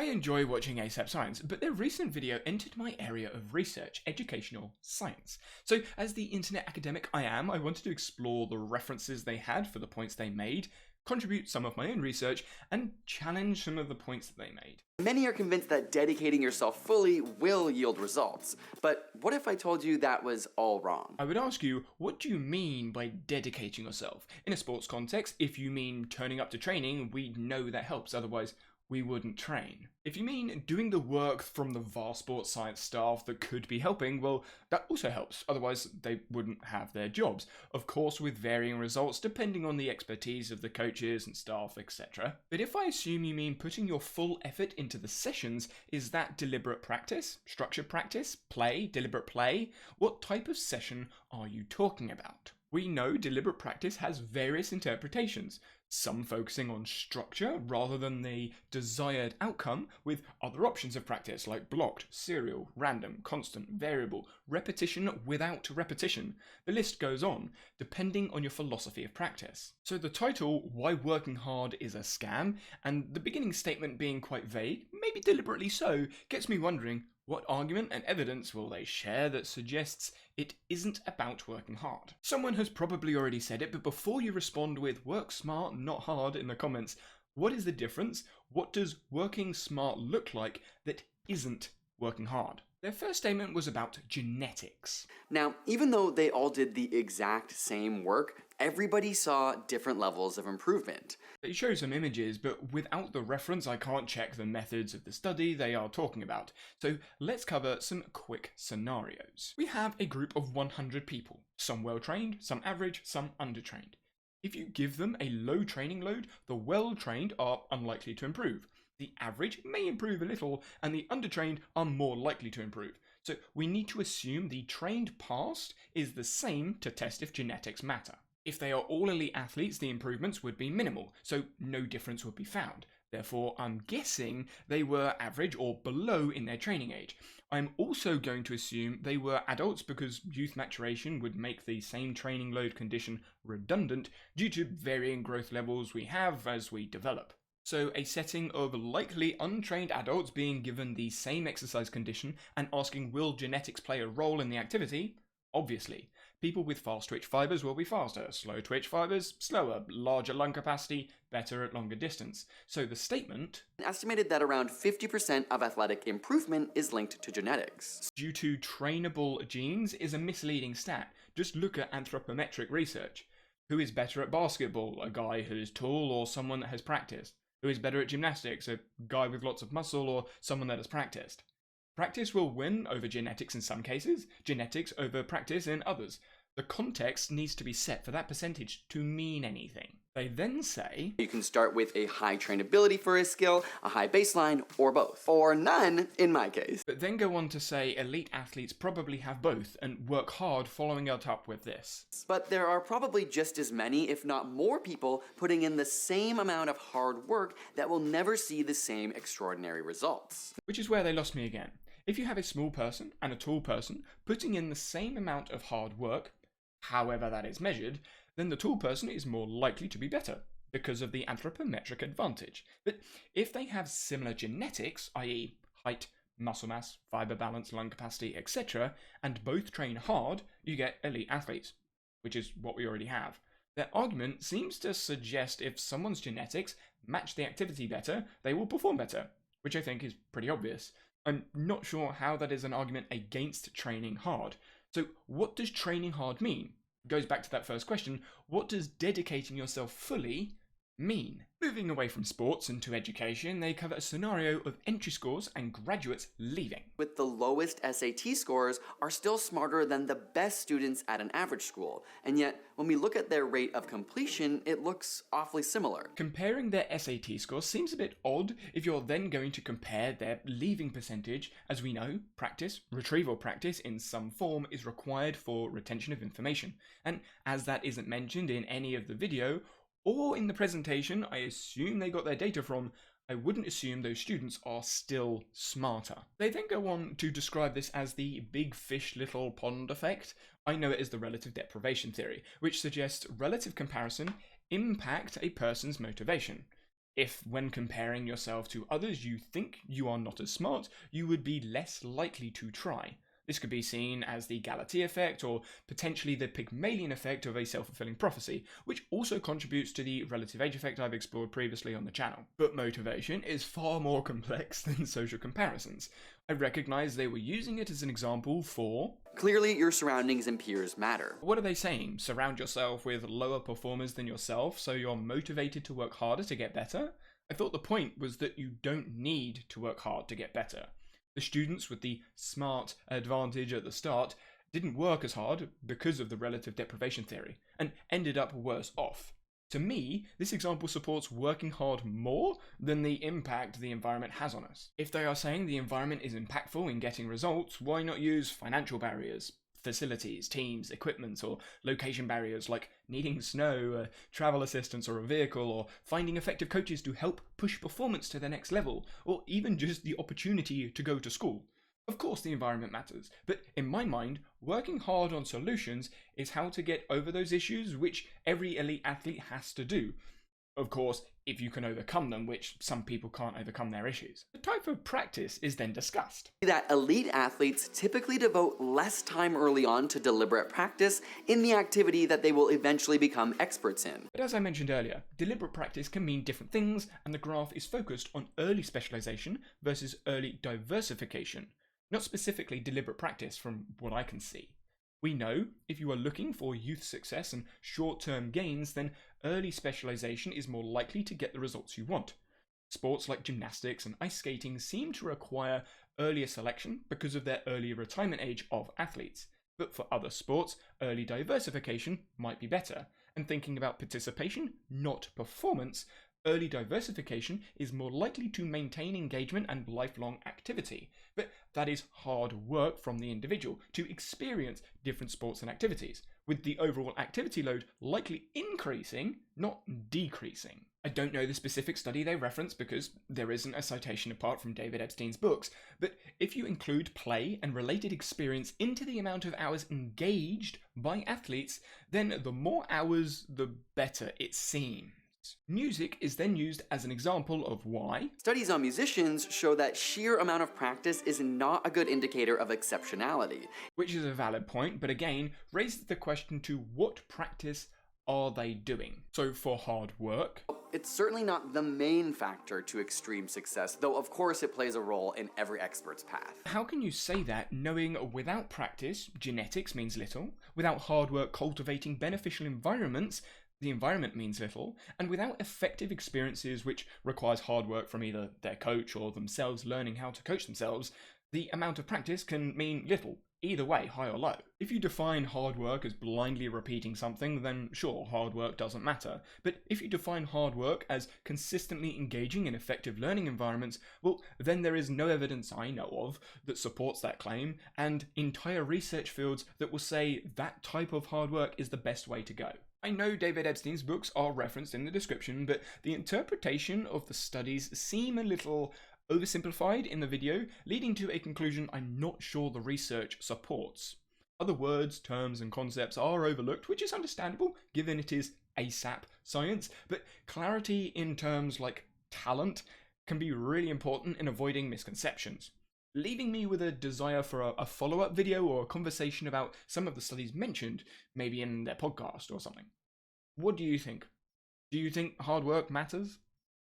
I enjoy watching ASAP Science, but their recent video entered my area of research, educational science. So as the internet academic I am, I wanted to explore the references they had for the points they made, contribute some of my own research, and challenge some of the points that they made. Many are convinced that dedicating yourself fully will yield results. But what if I told you that was all wrong? I would ask you, what do you mean by dedicating yourself? In a sports context, if you mean turning up to training, we know that helps, otherwise we wouldn't train. If you mean doing the work from the vast sports science staff that could be helping, well, that also helps, otherwise they wouldn't have their jobs. Of course, with varying results depending on the expertise of the coaches and staff, etc. But if I assume you mean putting your full effort into the sessions, is that deliberate practice, structured practice, play, deliberate play? What type of session are you talking about? We know deliberate practice has various interpretations, some focusing on structure rather than the desired outcome, with other options of practice like blocked, serial, random, constant, variable, repetition without repetition. The list goes on, depending on your philosophy of practice. So the title, Why Working Hard is a Scam, and the beginning statement being quite vague, maybe deliberately so, gets me wondering, what argument and evidence will they share that suggests it isn't about working hard? Someone has probably already said it, but before you respond with work smart, not hard in the comments, what is the difference? What does working smart look like that isn't working hard? Their first statement was about genetics. Now, even though they all did the exact same work, everybody saw different levels of improvement. They show some images, but without the reference I can't check the methods of the study they are talking about. So let's cover some quick scenarios. We have a group of 100 people, some well-trained, some average, some undertrained. If you give them a low training load, the well-trained are unlikely to improve. The average may improve a little, and the undertrained are more likely to improve. So we need to assume the trained past is the same to test if genetics matter. If they are all elite athletes, the improvements would be minimal, so no difference would be found. Therefore, I'm guessing they were average or below in their training age. I'm also going to assume they were adults because youth maturation would make the same training load condition redundant due to varying growth levels we have as we develop. So a setting of likely untrained adults being given the same exercise condition and asking will genetics play a role in the activity? Obviously. People with fast twitch fibers will be faster, slow twitch fibers slower, larger lung capacity, better at longer distance. So the statement Estimated that around 50% of athletic improvement is linked to genetics. due to trainable genes is a misleading stat. Just look at anthropometric research. Who is better at basketball? A guy who is tall or someone that has practiced? Who is better at gymnastics? A guy with lots of muscle or someone that has practiced? Practice will win over genetics in some cases, genetics over practice in others. The context needs to be set for that percentage to mean anything. They then say You can start with a high trainability for a skill, a high baseline, or both. Or none, in my case. but then go on to say elite athletes probably have both and work hard following it up with this. But there are probably just as many, if not more people, putting in the same amount of hard work that will never see the same extraordinary results. Which is where they lost me again. If you have a small person and a tall person putting in the same amount of hard work, however that is measured, then the tall person is more likely to be better because of the anthropometric advantage. But if they have similar genetics, i.e. height, muscle mass, fiber balance, lung capacity, etc., and both train hard, you get elite athletes, which is what we already have. Their argument seems to suggest if someone's genetics match the activity better, they will perform better, which I think is pretty obvious. I'm not sure how that is an argument against training hard. So what does training hard mean? Goes back to that first question, what does dedicating yourself fully mean? Moving away from sports and to education, they cover a scenario of entry scores and graduates leaving. With the lowest SAT scores are still smarter than the best students at an average school, and yet when we look at their rate of completion, it looks awfully similar. Comparing their SAT scores seems a bit odd if you're then going to compare their leaving percentage. As we know, practice, retrieval practice in some form is required for retention of information, and as that isn't mentioned in any of the video, or in the presentation I assume they got their data from, I wouldn't assume those students are still smarter. They then go on to describe this as the big fish little pond effect. I know it as the relative deprivation theory, which suggests relative comparison impact a person's motivation. If, when comparing yourself to others, you think you are not as smart, you would be less likely to try. This could be seen as the Galatea effect, or potentially the Pygmalion effect of a self-fulfilling prophecy, which also contributes to the relative age effect I've explored previously on the channel. But motivation is far more complex than social comparisons. I recognise they were using it as an example for... Clearly, your surroundings and peers matter. What are they saying? Surround yourself with lower performers than yourself so you're motivated to work harder to get better? I thought the point was that you don't need to work hard to get better. The students with the smart advantage at the start didn't work as hard because of the relative deprivation theory, and ended up worse off. To me, this example supports working hard more than the impact the environment has on us. If they are saying the environment is impactful in getting results, why not use financial barriers, facilities, teams, equipment, or location barriers like needing snow, travel assistance or a vehicle, or finding effective coaches to help push performance to the next level, or even just the opportunity to go to school? Of course the environment matters, but in my mind, working hard on solutions is how to get over those issues which every elite athlete has to do. Of course, if you can overcome them, which some people can't overcome their issues. The type of practice is then discussed. That elite athletes typically devote less time early on to deliberate practice in the activity that they will eventually become experts in. But as I mentioned earlier, deliberate practice can mean different things, and the graph is focused on early specialization versus early diversification, not specifically deliberate practice from what I can see. We know if you are looking for youth success and short-term gains, then early specialization is more likely to get the results you want. Sports like gymnastics and ice skating seem to require earlier selection because of their earlier retirement age of athletes. But for other sports, early diversification might be better. And thinking about participation, not performance, early diversification is more likely to maintain engagement and lifelong activity. But that is hard work from the individual to experience different sports and activities, with the overall activity load likely increasing, not decreasing. I don't know the specific study they reference because there isn't a citation apart from David Epstein's books, but if you include play and related experience into the amount of hours engaged by athletes, then the more hours, the better it seems. Music is then used as an example of why. Studies on musicians show that sheer amount of practice is not a good indicator of exceptionality. Which is a valid point, but again, raises the question to what practice are they doing? So for hard work, it's certainly not the main factor to extreme success, though of course it plays a role in every expert's path. How can you say that knowing without practice, genetics means little, without hard work cultivating beneficial environments, the environment means little, and without effective experiences which requires hard work from either their coach or themselves learning how to coach themselves, the amount of practice can mean little, either way, high or low. If you define hard work as blindly repeating something, then sure, hard work doesn't matter. But if you define hard work as consistently engaging in effective learning environments, well, then there is no evidence I know of that supports that claim, and entire research fields that will say that type of hard work is the best way to go. I know David Epstein's books are referenced in the description, but the interpretation of the studies seem a little oversimplified in the video, leading to a conclusion I'm not sure the research supports. Other words, terms, and concepts are overlooked, which is understandable given it is ASAP science, but clarity in terms like talent can be really important in avoiding misconceptions, leaving me with a desire for a follow-up video or a conversation about some of the studies mentioned, maybe in their podcast or something. What do you think? Do you think hard work matters?